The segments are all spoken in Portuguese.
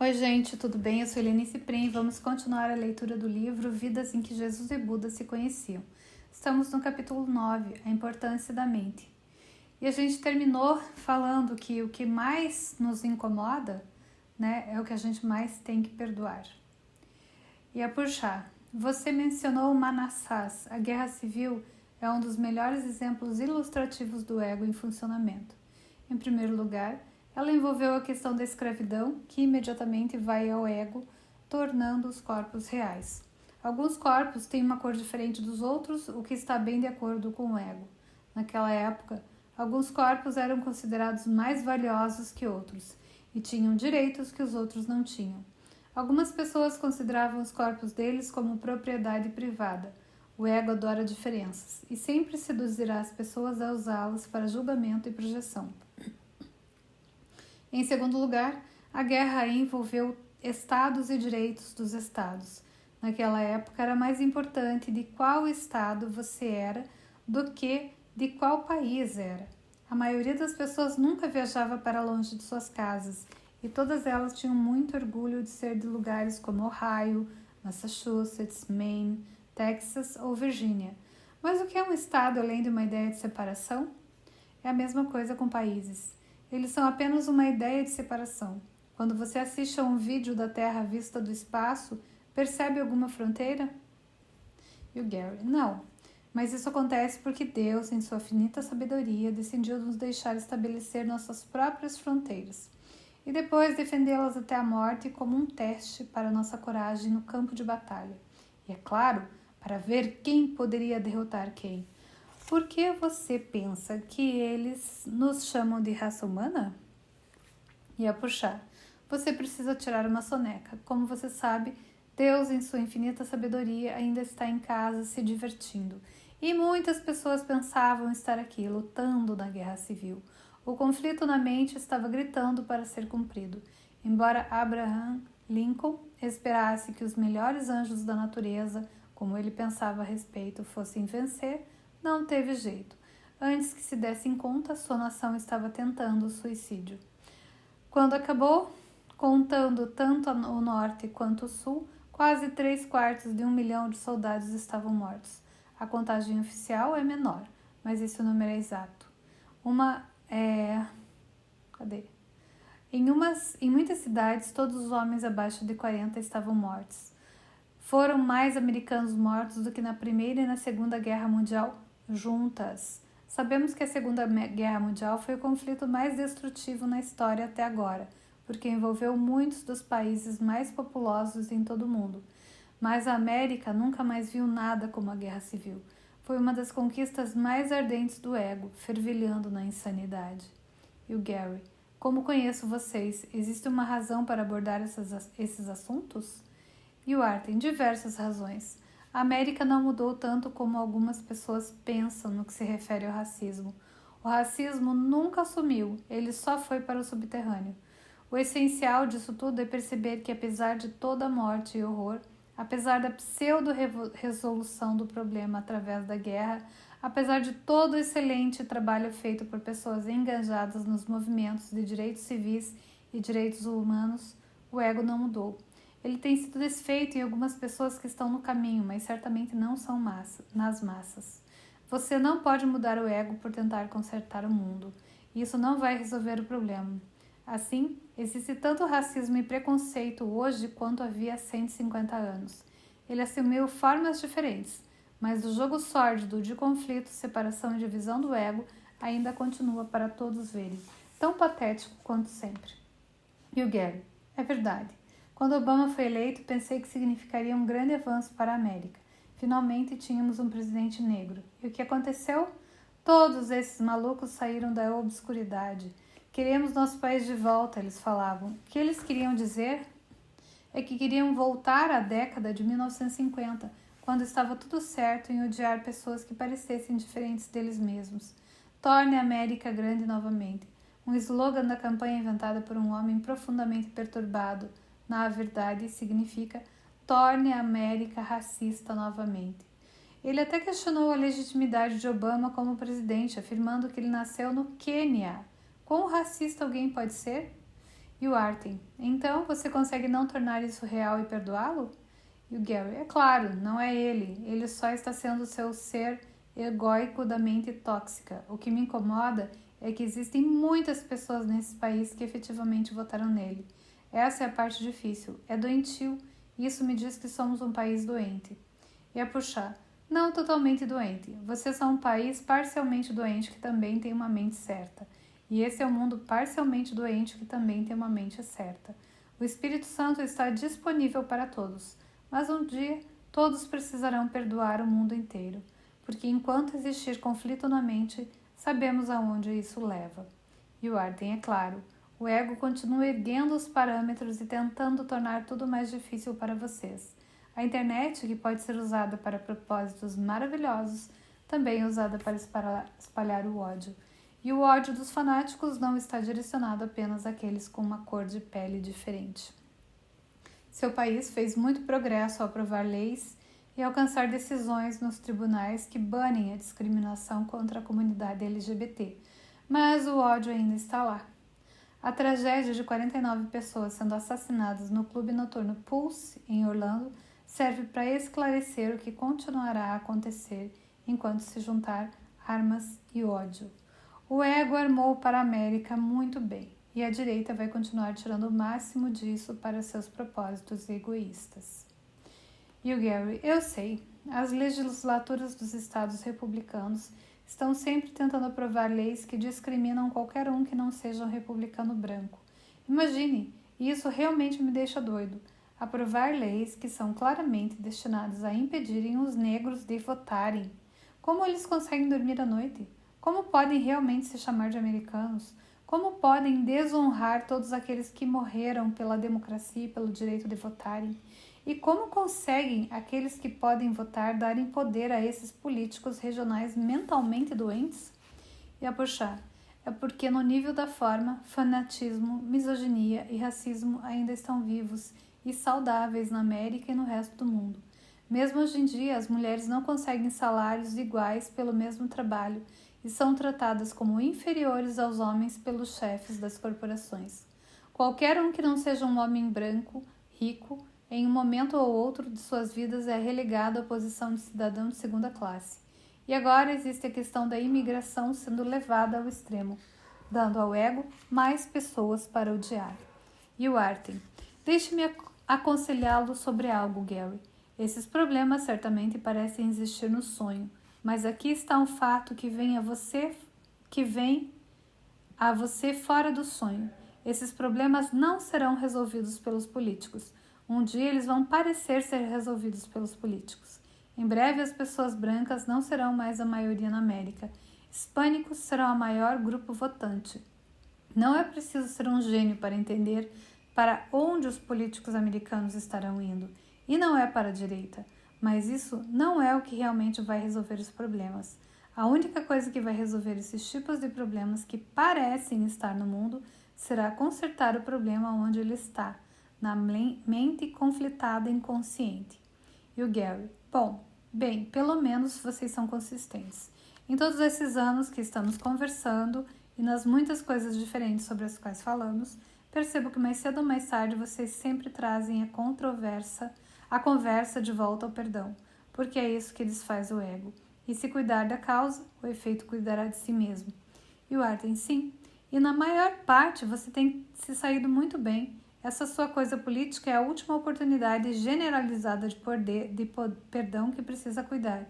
Oi gente, tudo bem? Eu sou Helene Ciprim e vamos continuar a leitura do livro Vidas em que Jesus e Buda se conheciam. Estamos no capítulo 9, a importância da mente. E a gente terminou falando que o que mais nos incomoda, é o que a gente mais tem que perdoar. E a Purchá, você mencionou o Manassás. A guerra civil é um dos melhores exemplos ilustrativos do ego em funcionamento. Em primeiro lugar, ela envolveu a questão da escravidão, que imediatamente vai ao ego, tornando os corpos reais. Alguns corpos têm uma cor diferente dos outros, o que está bem de acordo com o ego. Naquela época, alguns corpos eram considerados mais valiosos que outros e tinham direitos que os outros não tinham. Algumas pessoas consideravam os corpos deles como propriedade privada. O ego adora diferenças e sempre seduzirá as pessoas a usá-las para julgamento e projeção. Em segundo lugar, a guerra envolveu estados e direitos dos estados. Naquela época era mais importante de qual estado você era do que de qual país era. A maioria das pessoas nunca viajava para longe de suas casas e todas elas tinham muito orgulho de ser de lugares como Ohio, Massachusetts, Maine, Texas ou Virgínia. Mas o que é um estado além de uma ideia de separação? É a mesma coisa com países. Eles são apenas uma ideia de separação. Quando você assiste a um vídeo da Terra vista do espaço, percebe alguma fronteira? E o Gary, não. Mas isso acontece porque Deus, em sua finita sabedoria, decidiu nos deixar estabelecer nossas próprias fronteiras e depois defendê-las até a morte como um teste para nossa coragem no campo de batalha. E é claro, para ver quem poderia derrotar quem. Por que você pensa que eles nos chamam de raça humana? E a Purchá, você precisa tirar uma soneca. Como você sabe, Deus, em sua infinita sabedoria, ainda está em casa se divertindo. E muitas pessoas pensavam estar aqui, lutando na guerra civil. O conflito na mente estava gritando para ser cumprido. Embora Abraham Lincoln esperasse que os melhores anjos da natureza, como ele pensava a respeito, fossem vencer, não teve jeito. Antes que se dessem conta, sua nação estava tentando o suicídio. Quando acabou, contando tanto o norte quanto o sul, quase 3/4 de 1 milhão de soldados estavam mortos. A contagem oficial é menor, mas esse número é exato. Em muitas cidades, todos os homens abaixo de 40 estavam mortos. Foram mais americanos mortos do que na Primeira e na Segunda Guerra Mundial juntas. Sabemos que a Segunda Guerra Mundial foi o conflito mais destrutivo na história até agora, porque envolveu muitos dos países mais populosos em todo o mundo. Mas a América nunca mais viu nada como a Guerra Civil. Foi uma das conquistas mais ardentes do ego, fervilhando na insanidade. E o Gary, como conheço vocês, existe uma razão para abordar esses assuntos? E o Art, tem diversas razões. A América não mudou tanto como algumas pessoas pensam no que se refere ao racismo. O racismo nunca sumiu, ele só foi para o subterrâneo. O essencial disso tudo é perceber que, apesar de toda a morte e horror, apesar da pseudo-resolução do problema através da guerra, apesar de todo o excelente trabalho feito por pessoas engajadas nos movimentos de direitos civis e direitos humanos, o ego não mudou. Ele tem sido desfeito em algumas pessoas que estão no caminho, mas certamente não são nas massas. Você não pode mudar o ego por tentar consertar o mundo. Isso não vai resolver o problema. Assim, existe tanto racismo e preconceito hoje quanto havia 150 anos. Ele assumiu formas diferentes, mas o jogo sórdido de conflito, separação e divisão do ego ainda continua para todos verem, tão patético quanto sempre. E o Gary, é verdade. Quando Obama foi eleito, pensei que significaria um grande avanço para a América. Finalmente tínhamos um presidente negro. E o que aconteceu? Todos esses malucos saíram da obscuridade. Queremos nosso país de volta, eles falavam. O que eles queriam dizer é que queriam voltar à década de 1950, quando estava tudo certo em odiar pessoas que parecessem diferentes deles mesmos. Torne a América grande novamente. Um slogan da campanha inventada por um homem profundamente perturbado. Na verdade, significa torne a América racista novamente. Ele até questionou a legitimidade de Obama como presidente, afirmando que ele nasceu no Quênia. Quão racista alguém pode ser? E o Artem: então você consegue não tornar isso real e perdoá-lo? E o Gary: é claro, não é ele. Ele só está sendo seu ser egóico da mente tóxica. O que me incomoda é que existem muitas pessoas nesse país que efetivamente votaram nele. Essa é a parte difícil. É doentio. Isso me diz que somos um país doente. E a puxar: não totalmente doente. Vocês são um país parcialmente doente que também tem uma mente certa. E esse é um mundo parcialmente doente que também tem uma mente certa. O Espírito Santo está disponível para todos, mas um dia todos precisarão perdoar o mundo inteiro, porque enquanto existir conflito na mente, sabemos aonde isso leva. E o Arden é claro, o ego continua erguendo os parâmetros e tentando tornar tudo mais difícil para vocês. A internet, que pode ser usada para propósitos maravilhosos, também é usada para espalhar o ódio. E o ódio dos fanáticos não está direcionado apenas àqueles com uma cor de pele diferente. Seu país fez muito progresso ao aprovar leis e alcançar decisões nos tribunais que banem a discriminação contra a comunidade LGBT, mas o ódio ainda está lá. A tragédia de 49 pessoas sendo assassinadas no clube noturno Pulse, em Orlando, serve para esclarecer o que continuará a acontecer enquanto se juntar armas e ódio. O ego armou para a América muito bem, e a direita vai continuar tirando o máximo disso para seus propósitos egoístas. E o Gary: eu sei, as legislaturas dos estados republicanos estão sempre tentando aprovar leis que discriminam qualquer um que não seja um republicano branco. Imagine, isso realmente me deixa doido. Aprovar leis que são claramente destinadas a impedirem os negros de votarem. Como eles conseguem dormir à noite? Como podem realmente se chamar de americanos? Como podem desonrar todos aqueles que morreram pela democracia e pelo direito de votarem? E como conseguem aqueles que podem votar darem poder a esses políticos regionais mentalmente doentes? E a puxar: é porque no nível da forma, fanatismo, misoginia e racismo ainda estão vivos e saudáveis na América e no resto do mundo. Mesmo hoje em dia, as mulheres não conseguem salários iguais pelo mesmo trabalho e são tratadas como inferiores aos homens pelos chefes das corporações. Qualquer um que não seja um homem branco, rico, em um momento ou outro de suas vidas é relegado à posição de cidadão de segunda classe. E agora existe a questão da imigração sendo levada ao extremo, dando ao ego mais pessoas para odiar. E o Artem: deixe-me aconselhá-lo sobre algo, Gary. Esses problemas certamente parecem existir no sonho, mas aqui está um fato que vem a você fora do sonho. Esses problemas não serão resolvidos pelos políticos. Um dia eles vão parecer ser resolvidos pelos políticos. Em breve as pessoas brancas não serão mais a maioria na América. Hispânicos serão o maior grupo votante. Não é preciso ser um gênio para entender para onde os políticos americanos estarão indo. E não é para a direita. Mas isso não é o que realmente vai resolver os problemas. A única coisa que vai resolver esses tipos de problemas que parecem estar no mundo será consertar o problema onde ele está, na mente conflitada e inconsciente. E o Gary: bem, pelo menos vocês são consistentes. Em todos esses anos que estamos conversando e nas muitas coisas diferentes sobre as quais falamos, percebo que mais cedo ou mais tarde vocês sempre trazem a conversa de volta ao perdão, porque é isso que desfaz o ego. E se cuidar da causa, o efeito cuidará de si mesmo. E o Arden: sim, e na maior parte você tem se saído muito bem. Essa sua coisa política é a última oportunidade generalizada de perdão que precisa cuidar.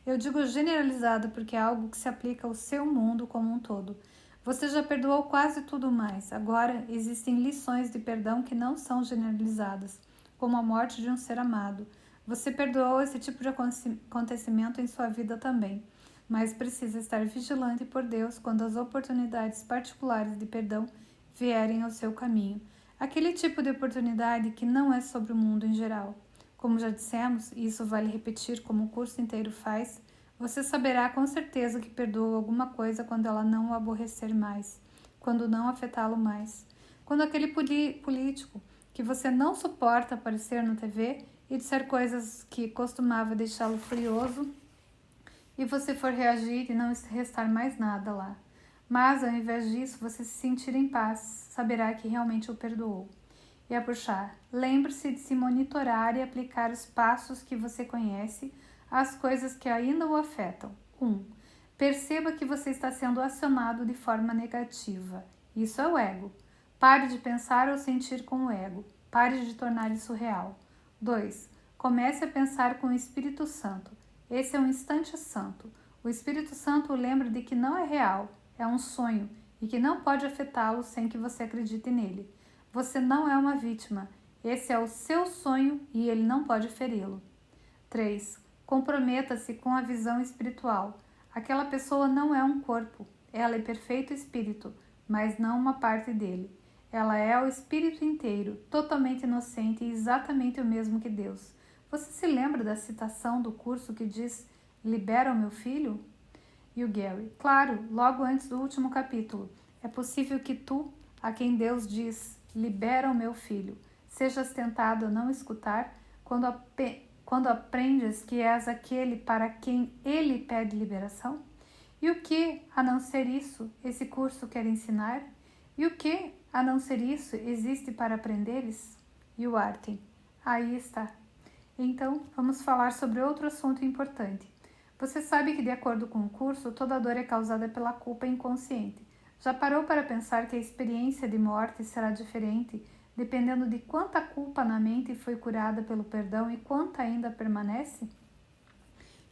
Eu digo generalizada porque é algo que se aplica ao seu mundo como um todo. Você já perdoou quase tudo mais. Agora existem lições de perdão que não são generalizadas, como a morte de um ser amado. Você perdoou esse tipo de acontecimento em sua vida também, mas precisa estar vigilante por Deus quando as oportunidades particulares de perdão vierem ao seu caminho. Aquele tipo de oportunidade que não é sobre o mundo em geral. Como já dissemos, e isso vale repetir como o curso inteiro faz, você saberá com certeza que perdoou alguma coisa quando ela não o aborrecer mais, quando não afetá-lo mais. Quando aquele político que você não suporta aparecer na TV e disser coisas que costumava deixá-lo furioso, e você for reagir e não restar mais nada lá. Mas, ao invés disso, você se sentir em paz, saberá que realmente o perdoou. E a puxar, lembre-se de se monitorar e aplicar os passos que você conhece às coisas que ainda o afetam. 1. Perceba que você está sendo acionado de forma negativa. Isso é o ego. Pare de pensar ou sentir com o ego. Pare de tornar isso real. 2. Comece a pensar com o Espírito Santo. Esse é um instante santo. O Espírito Santo o lembra de que não é real, é um sonho e que não pode afetá-lo sem que você acredite nele. Você não é uma vítima. Esse é o seu sonho e ele não pode feri-lo. 3. Comprometa-se com a visão espiritual. Aquela pessoa não é um corpo. Ela é perfeito espírito, mas não uma parte dele. Ela é o espírito inteiro, totalmente inocente e exatamente o mesmo que Deus. Você se lembra da citação do curso que diz: libera o meu filho? E o Gary: claro, logo antes do último capítulo. É possível que tu, a quem Deus diz: libera o meu filho, sejas tentado a não escutar quando aprendes que és aquele para quem ele pede liberação? E o que, a não ser isso, esse curso quer ensinar? E o que, a não ser isso, existe para aprenderes? E o Arten: aí está. Então, vamos falar sobre outro assunto importante. Você sabe que, de acordo com o curso, toda dor é causada pela culpa inconsciente. Já parou para pensar que a experiência de morte será diferente dependendo de quanta culpa na mente foi curada pelo perdão e quanta ainda permanece?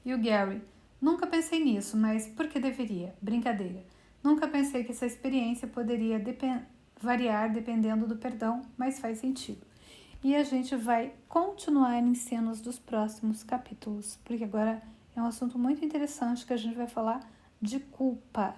E o Gary: nunca pensei nisso, mas por que deveria? Brincadeira. Nunca pensei que essa experiência poderia variar dependendo do perdão, mas faz sentido. E a gente vai continuar em cenas dos próximos capítulos, porque agora é um assunto muito interessante que a gente vai falar de culpa.